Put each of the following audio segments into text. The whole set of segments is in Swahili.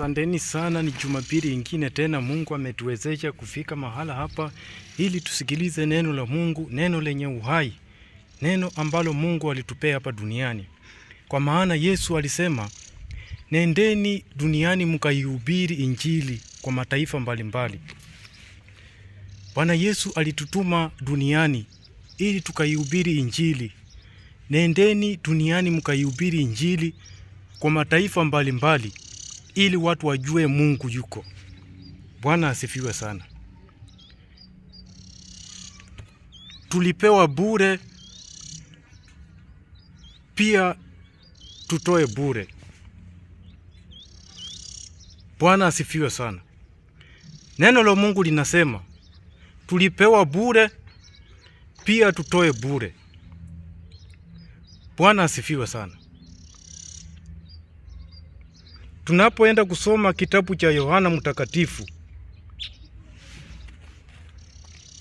Asanteni sana, ni Jumapili ingine tena Mungu ametuwezesha kufika mahala hapa ili tusikilize neno la Mungu, neno lenye uhai, neno ambalo Mungu alitupea hapa duniani. Kwa maana Yesu alisema, nendeni duniani mkaihubiri injili kwa mataifa mbalimbali. Bwana Yesu alitutuma duniani ili tukaihubiri injili. Nendeni duniani mkaihubiri injili kwa mataifa mbalimbali ili watu wajue Mungu yuko. Bwana asifiwe sana. Tulipewa bure, pia tutoe bure. Bwana asifiwe sana. Neno la Mungu linasema, tulipewa bure, pia tutoe bure. Bwana asifiwe sana. Tunapoenda kusoma kitabu cha Yohana Mtakatifu,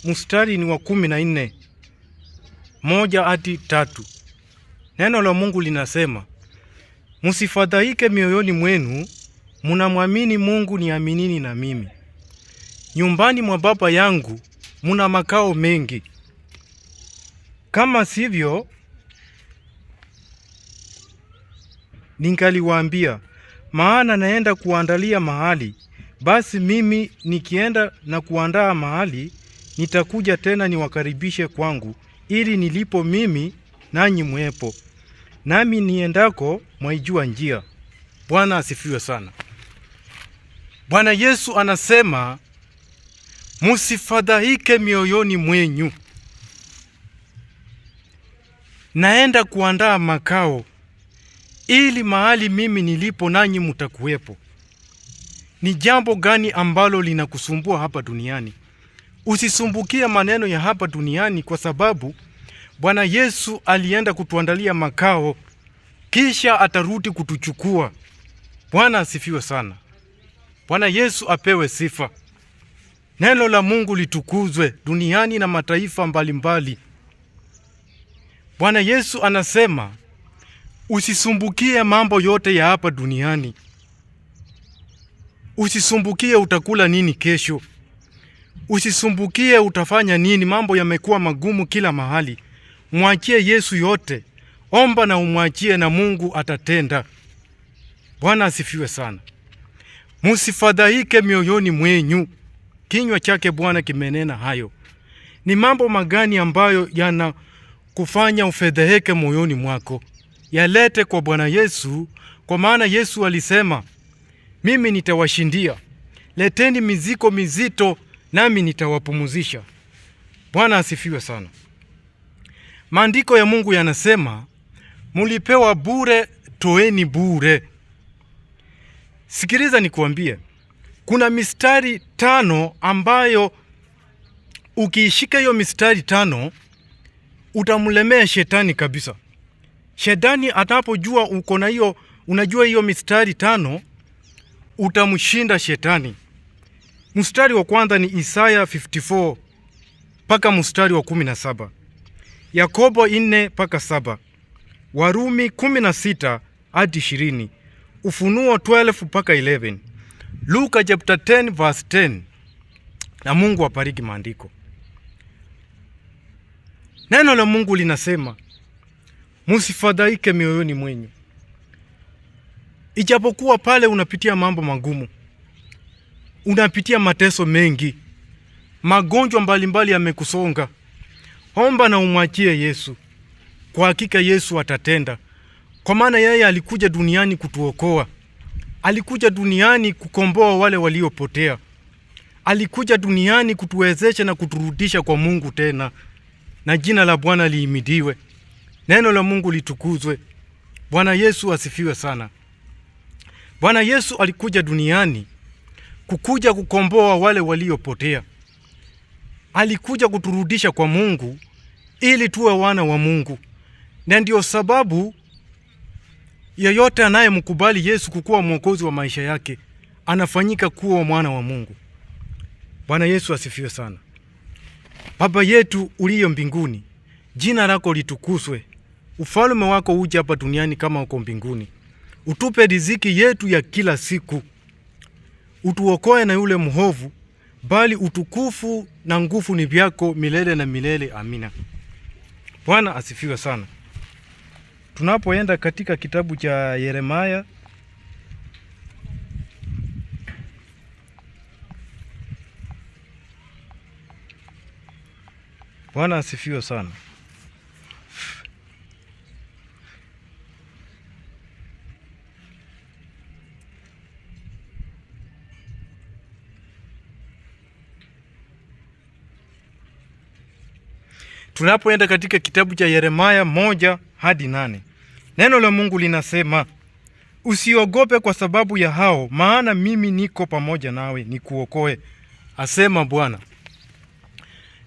mstari ni wa 14, 1 hadi 3. Neno la Mungu linasema, msifadhaike mioyoni mwenu, mnamwamini Mungu, niaminini na mimi. Nyumbani mwa Baba yangu muna makao mengi. Kama sivyo, ningaliwaambia, maana naenda kuandalia mahali. Basi mimi nikienda na kuandaa mahali, nitakuja tena niwakaribishe kwangu, ili nilipo mimi nanyi mwepo. Nami niendako mwaijua njia. Bwana asifiwe sana. Bwana Yesu anasema, msifadhaike mioyoni mwenyu. Naenda kuandaa makao, ili mahali mimi nilipo nanyi mtakuwepo. Ni jambo gani ambalo linakusumbua hapa duniani? Usisumbukie maneno ya hapa duniani, kwa sababu Bwana Yesu alienda kutuandalia makao, kisha atarudi kutuchukua. Bwana asifiwe sana. Bwana Yesu apewe sifa. Neno la Mungu litukuzwe duniani na mataifa mbalimbali. Bwana Yesu anasema, usisumbukie mambo yote ya hapa duniani. Usisumbukie utakula nini kesho. Usisumbukie utafanya nini. Mambo yamekuwa magumu kila mahali. Mwachie Yesu yote. Omba na umwachie, na Mungu atatenda. Bwana asifiwe sana. Msifadhaike mioyoni mwenyu. Kinywa chake Bwana kimenena hayo. Ni mambo magani ambayo yanakufanya ufedheheke moyoni mwako? Yalete kwa Bwana Yesu, kwa maana Yesu alisema, mimi nitawashindia. Leteni mizigo mizito, nami nitawapumuzisha. Bwana asifiwe sana. Maandiko ya Mungu yanasema, mulipewa bure, toeni bure. Sikiliza nikuambie, kuna mistari 5 ambayo ukiishika hiyo mistari 5 utamlemea shetani kabisa. Shetani atapojua uko na hiyo, unajua hiyo mistari 5, utamshinda shetani. Mstari wa kwanza ni Isaya 54 paka mstari wa 17. Yakobo 4 paka 7. Warumi 16 hadi 20. Ufunuo 12 paka 11. Luka chapter 10 verse 10. Na Mungu apariki maandiko. Neno la Mungu linasema, msifadhaike mioyoni mwenyu. Ijapokuwa pale unapitia mambo magumu, unapitia mateso mengi, magonjwa mbalimbali yamekusonga, omba na umwachie Yesu. Kwa hakika Yesu atatenda. Kwa maana yeye alikuja duniani kutuokoa. Alikuja duniani kukomboa wale waliopotea. Alikuja duniani kutuwezesha na kuturudisha kwa Mungu tena. Na jina la Bwana lihimidiwe. Neno la Mungu litukuzwe. Bwana Yesu asifiwe sana. Bwana Yesu alikuja duniani kukuja kukomboa wale waliopotea. Alikuja kuturudisha kwa Mungu ili tuwe wana wa Mungu. Na ndio sababu yeyote anayemkubali Yesu kukuwa mwokozi wa maisha yake anafanyika kuwa mwana wa Mungu. Bwana Yesu asifiwe sana. Baba yetu uliye mbinguni, jina lako litukuzwe. Ufalme wako uje hapa duniani kama uko mbinguni. Utupe riziki yetu ya kila siku. utuokoe na yule mhovu, bali utukufu na nguvu ni vyako milele na milele. Amina. Bwana asifiwe sana. Tunapoenda katika kitabu cha Yeremia Bwana asifiwe sana. Tunapoenda katika kitabu cha Yeremia 1-8, neno la Mungu linasema, usiogope kwa sababu ya hao, maana mimi niko pamoja nawe nikuokoe, asema Bwana.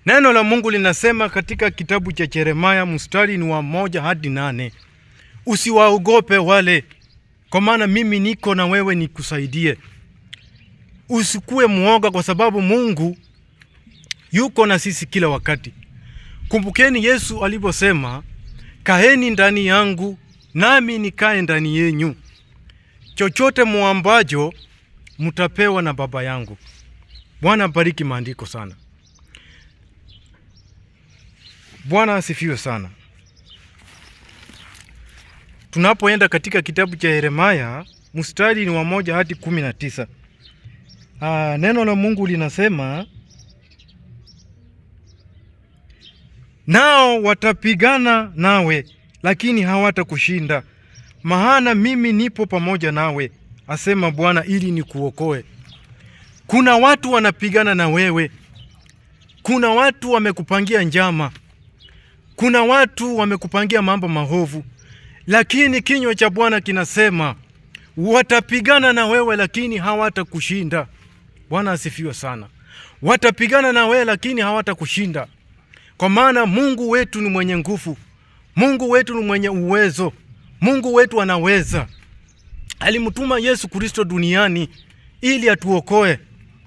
Neno la Mungu linasema katika kitabu cha Yeremia mstari ni wa 1-8, usiwaogope wale, kwa maana mimi niko na wewe nikusaidie. Usikue muoga kwa sababu Mungu yuko na sisi kila wakati. Kumbukeni Yesu aliposema, kaeni ndani yangu nami nikae ndani yenyu. Chochote muambacho mtapewa na Baba yangu. Bwana bariki maandiko sana. Bwana asifiwe sana. Tunapoenda katika kitabu cha Yeremia mstari ni wa 1-19. Neno la Mungu linasema, nao watapigana nawe lakini hawatakushinda, maana mimi nipo pamoja nawe, asema Bwana, ili nikuokoe. Kuna watu wanapigana na wewe. Kuna watu wamekupangia njama. Kuna watu wamekupangia mambo mahovu. Lakini kinywa cha Bwana kinasema, watapigana na wewe lakini hawatakushinda. Bwana asifiwe sana. Watapigana na wewe lakini hawatakushinda. Kwa maana Mungu wetu ni mwenye nguvu. Mungu wetu ni mwenye uwezo. Mungu wetu anaweza. Alimtuma Yesu Kristo duniani ili atuokoe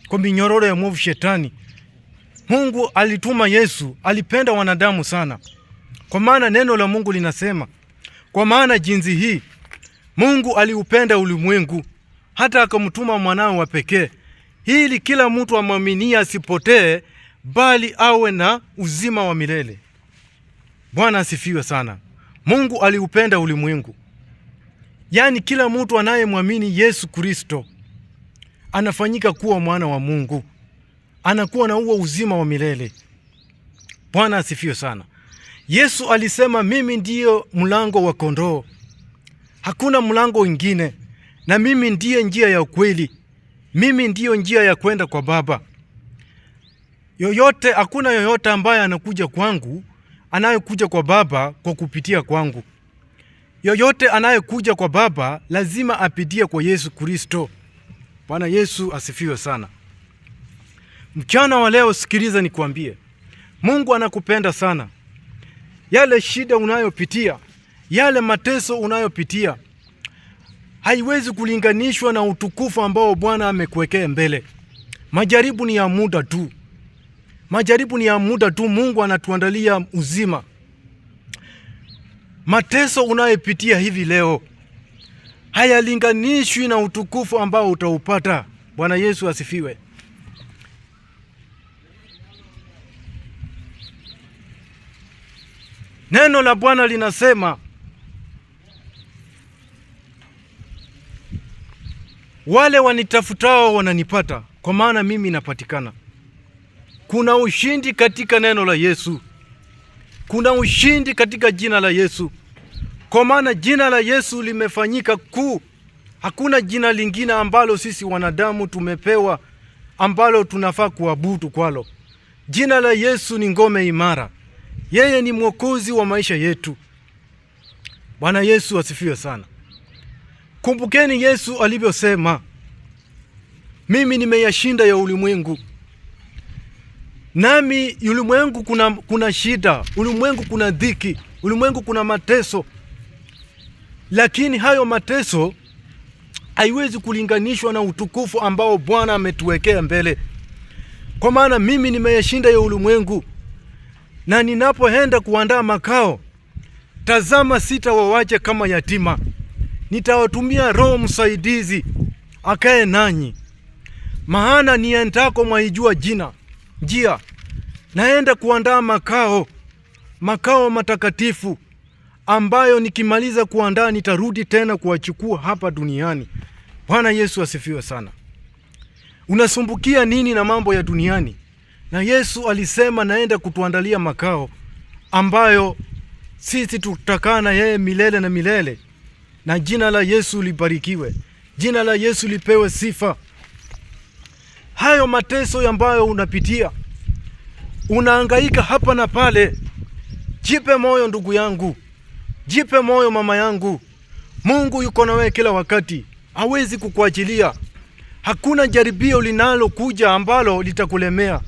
kwa minyororo ya mwovu Shetani. Mungu alituma Yesu, alipenda wanadamu sana. Kwa maana neno la Mungu linasema, kwa maana jinsi hii Mungu aliupenda ulimwengu hata akamtuma mwanawe wa pekee, ili kila mtu amwaminie asipotee, bali awe na uzima wa milele. Bwana asifiwe sana. Mungu aliupenda ulimwengu. Yaani kila mtu anayemwamini Yesu Kristo anafanyika kuwa mwana wa Mungu. Anakuwa na huo uzima wa milele. Bwana asifiwe sana. Yesu alisema, mimi ndiyo mlango wa kondoo. Hakuna mlango mwingine, na mimi ndiye njia ya ukweli. Mimi ndiyo njia ya kwenda kwa Baba. Hakuna yoyote ambaye anakuja kwangu, anayekuja kwa Baba kwa kupitia kwangu. Yoyote anayekuja kwa Baba lazima apitie kwa Yesu Kristo. Bwana Yesu asifiwe sana. Mchana wa leo sikiliza nikwambie, Mungu anakupenda sana. Yale shida unayopitia, yale mateso unayopitia, haiwezi kulinganishwa na utukufu ambao Bwana amekuwekea mbele. Majaribu ni ya muda tu. Majaribu ni ya muda tu. Mungu anatuandalia uzima. Mateso unayopitia hivi leo hayalinganishwi na utukufu ambao utaupata. Bwana Yesu asifiwe. Neno la Bwana linasema, wale wanitafutao wananipata, kwa maana mimi napatikana. Kuna ushindi katika neno la Yesu. Kuna ushindi katika jina la Yesu. Kwa maana jina la Yesu limefanyika kuu. Hakuna jina lingine ambalo sisi wanadamu tumepewa ambalo tunafaa kuabudu kwalo. Jina la Yesu ni ngome imara. Yeye ni mwokozi wa maisha yetu. Bwana Yesu asifiwe sana. Kumbukeni Yesu alivyosema, mimi nimeyashinda ya ulimwengu. Nami ulimwengu kuna shida, ulimwengu kuna dhiki, ulimwengu kuna mateso. Lakini hayo mateso haiwezi kulinganishwa na utukufu ambao Bwana ametuwekea mbele. Kwa maana mimi nimeyashinda ya ulimwengu, na ninapoenda kuandaa makao, tazama sitawawacha kama yatima. Nitawatumia Roho msaidizi akae nanyi. maana niendako mwaijua njia. Naenda kuandaa makao matakatifu, ambayo nikimaliza kuandaa nitarudi tena kuwachukua hapa duniani. Bwana Yesu asifiwe sana. Unasumbukia nini na mambo ya duniani? Na Yesu alisema naenda kutuandalia makao ambayo sisi tutakaa na yeye milele na milele. Na jina la Yesu libarikiwe. Jina la Yesu lipewe sifa. Hayo mateso ambayo unapitia, unahangaika hapa na pale, jipe moyo ndugu yangu. Jipe moyo mama yangu. Mungu yuko na wewe kila wakati. Hawezi kukuachilia. Hakuna jaribio linalokuja ambalo litakulemea.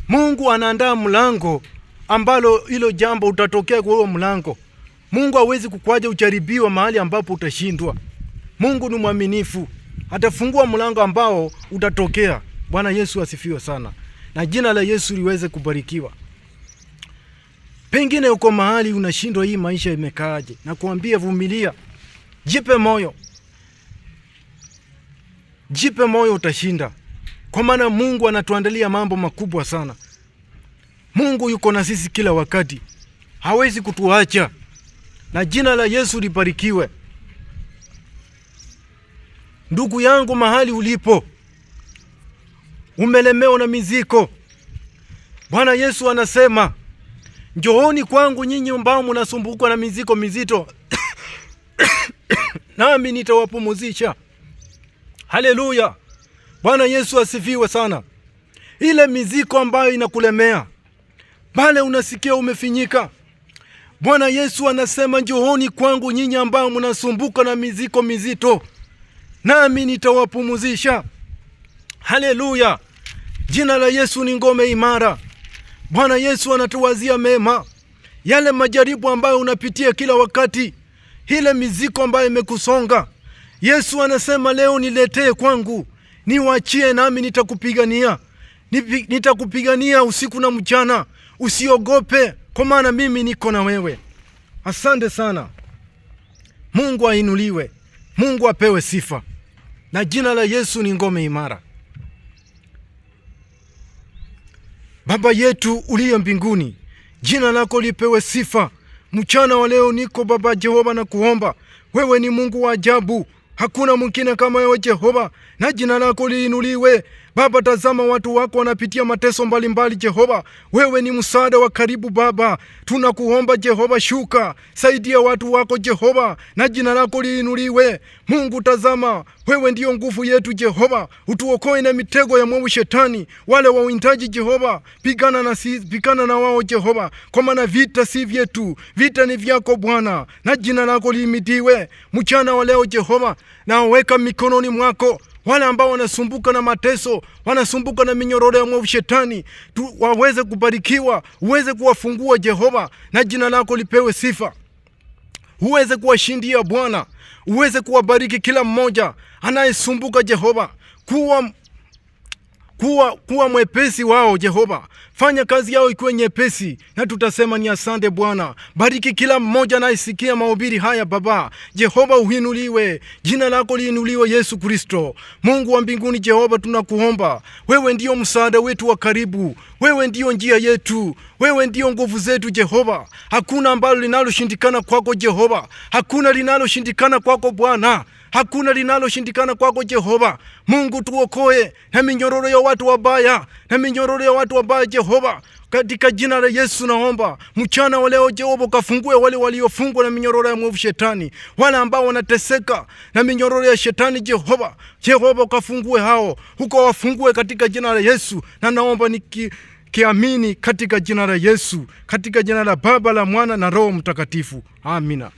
Mungu anaandaa mlango ambalo hilo jambo utatokea kwa huo mlango. Mungu hawezi kukuacha ujaribiwa mahali ambapo utashindwa. Mungu ni mwaminifu. Atafungua mlango ambao utatokea. Bwana Yesu asifiwe sana. Na jina la Yesu liweze kubarikiwa. Pengine uko mahali unashindwa, hii maisha imekaaje? Na kuambia vumilia. Jipe moyo. Jipe moyo, utashinda. Kwa maana Mungu anatuandalia mambo makubwa sana. Mungu yuko na sisi kila wakati. Hawezi kutuacha. Na jina la Yesu libarikiwe. Ndugu yangu, mahali ulipo, umelemewa na mizigo, Bwana Yesu anasema, njooni kwangu nyinyi ambao mnasumbuka na mizigo mizito nami nitawapumzisha. Haleluya. Bwana Yesu asifiwe sana. Ile mizigo ambayo inakulemea, pale unasikia umefinyika, Bwana Yesu anasema, njooni kwangu nyinyi ambao mnasumbuka na mizigo mizito, nami nitawapumzisha. Haleluya. Jina la Yesu ni ngome imara. Bwana Yesu anatuwazia mema. Yale majaribu ambayo unapitia kila wakati, ile mizigo ambayo imekusonga, Yesu anasema leo niletee kwangu, niwachie nami nitakupigania. Nitakupigania usiku na mchana. Usiogope, kwa maana mimi niko na wewe. Asante sana. Mungu ainuliwe. Mungu apewe sifa. Na jina la Yesu ni ngome imara. Baba yetu uliye mbinguni, jina lako lipewe sifa. Mchana wa leo niko Baba Jehova na kuomba. Wewe ni Mungu wa ajabu. Hakuna mwingine kama wewe Jehova. Na jina lako liinuliwe. Baba, tazama watu wako wanapitia mateso mbalimbali Jehova. Wewe ni msaada wa karibu Baba. Tunakuomba Jehova, shuka. Saidia watu wako Jehova. Na jina lako liinuliwe. Mungu, tazama, wewe ndio nguvu yetu Jehova. Utuokoe na mitego ya mwovu shetani. Wale wawindaji Jehova, pigana na wao Jehova. Kwa maana vita si vyetu, vita ni vyako Bwana. Na jina lako liimidiwe. Mchana wa leo Jehova, na weka mikononi mwako wale ambao wanasumbuka na mateso, wanasumbuka na minyororo ya mwovu shetani, waweze kubarikiwa, uweze kuwafungua Jehova, na jina lako lipewe sifa. Uweze kuwashindia Bwana, uweze kuwabariki kila mmoja anayesumbuka Jehova. Kuwa mwepesi wao Jehova. Fanya kazi yao ikuwe nyepesi, na tutasema ni asante Bwana. Bariki kila mmoja anayesikia mahubiri haya Baba. Jehova uinuliwe. Jina lako liinuliwe Yesu Kristo. Mungu wa mbinguni Jehova, tunakuomba. Wewe ndio msaada wetu wa karibu. Wewe ndio njia yetu. Wewe ndio nguvu zetu Jehova. Hakuna ambalo linaloshindikana kwako Jehova. Hakuna linaloshindikana kwako Bwana. Hakuna linaloshindikana kwako Jehova. Mungu, tuokoe na minyororo ya watu wabaya, na minyororo ya watu wabaya Jehova. Katika jina la Yesu naomba mchana wa leo Jehova, kafungue wale waliofungwa na minyororo ya mwovu shetani, wale ambao wanateseka na minyororo ya shetani Jehova. Jehova, kafungue hao, wafungue katika jina la Yesu. Na naomba kiamini katika jina la Yesu, katika jina la Baba, la Mwana na Roho Mtakatifu. Amina.